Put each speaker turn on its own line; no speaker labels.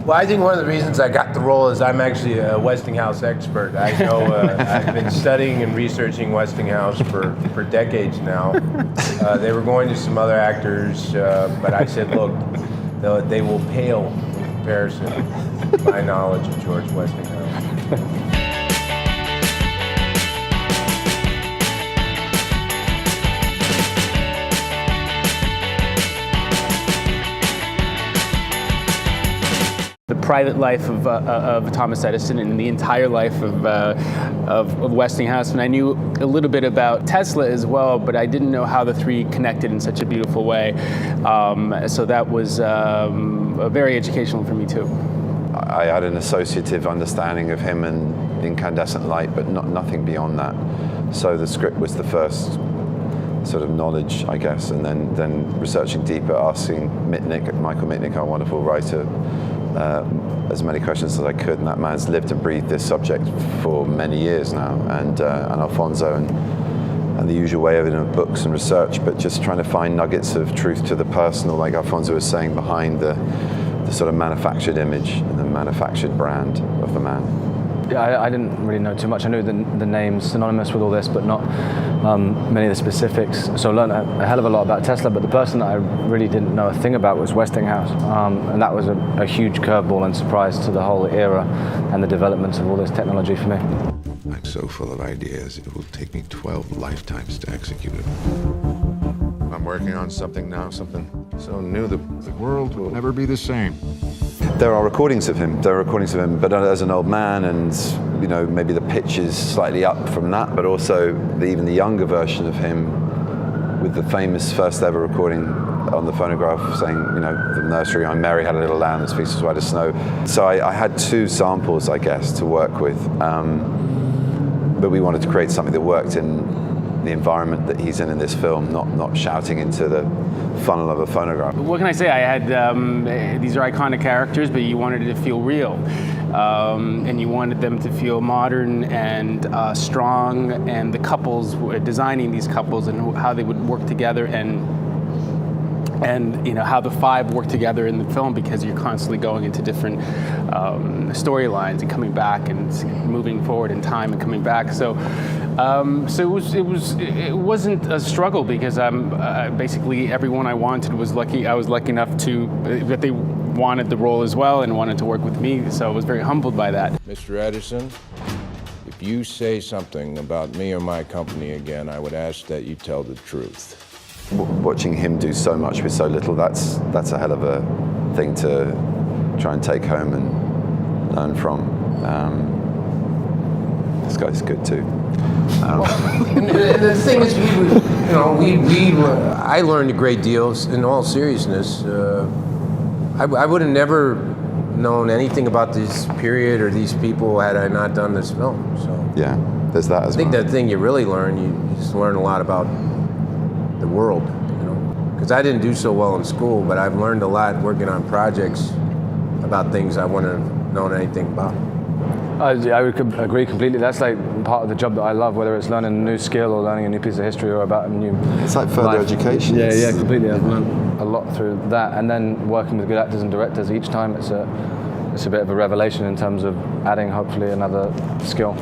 Well, I think one of the reasons I got the role is I'm actually a Westinghouse expert. I know I've been studying and researching Westinghouse for decades now. They were going to some other actors, but I said, look, they will pale in comparison to my knowledge of George Westinghouse.
The private life of Thomas Edison and the entire life of Westinghouse. And I knew a little bit about Tesla as well, but I didn't know how the three connected in such a beautiful way. So that was very educational for me too.
I had an associative understanding of him and incandescent light, but nothing beyond that. So the script was the first sort of knowledge, I guess, and then researching deeper, asking Michael Mitnick, our wonderful writer, as many questions as I could, and that man's lived and breathed this subject for many years now, and Alfonso, and the usual way of it in books and research, but just trying to find nuggets of truth to the personal, like Alfonso was saying, behind the sort of manufactured image and the manufactured brand of the man.
Yeah, I didn't really know too much. I knew the names synonymous with all this, but not many of the specifics. So I learned a hell of a lot about Tesla, but the person that I really didn't know a thing about was Westinghouse. And that was a huge curveball and surprise to the whole era and the developments of all this technology for me.
I'm so full of ideas, it will take me 12 lifetimes to execute it. I'm working on something now, something so new the world will never be the same.
There are recordings of him, but as an old man, and you know, maybe the pitch is slightly up from that, but also even the younger version of him with the famous first ever recording on the phonograph saying, you know, the nursery, I'm Mary had a little lamb that speaks as white as snow. So I had two samples, I guess, to work with, but we wanted to create something that worked in the environment that he's in this film, not shouting into the funnel of a phonograph.
What can I say? I had these are iconic characters, but you wanted it to feel real, and you wanted them to feel modern and strong. And the couples, designing these couples and how they would work together, and you know how the five work together in the film, because you're constantly going into different storylines and coming back and moving forward in time and coming back. So it wasn't a struggle, because basically everyone I wanted was lucky. I was lucky enough that they wanted the role as well and wanted to work with me. So I was very humbled by that.
Mr. Edison, if you say something about me or my company again, I would ask that you tell the truth.
Watching him do so much with so little, that's a hell of a thing to try and take home and learn from. This guy's good too.
And the thing is, I learned a great deal. In all seriousness, I would have never known anything about this period or these people had I not done this film. So
yeah, there's that as well.
I think the thing you really learn, you just learn a lot about the world, you know. Because I didn't do so well in school, but I've learned a lot working on projects about things I wouldn't have known anything about.
I would agree completely. That's like part of the job that I love, whether it's learning a new skill or learning a new piece of history or about a new
It's like further
life.
education.
Yeah, completely. I've learned a lot through that, and then working with good actors and directors each time. It's a bit of a revelation in terms of adding hopefully another skill.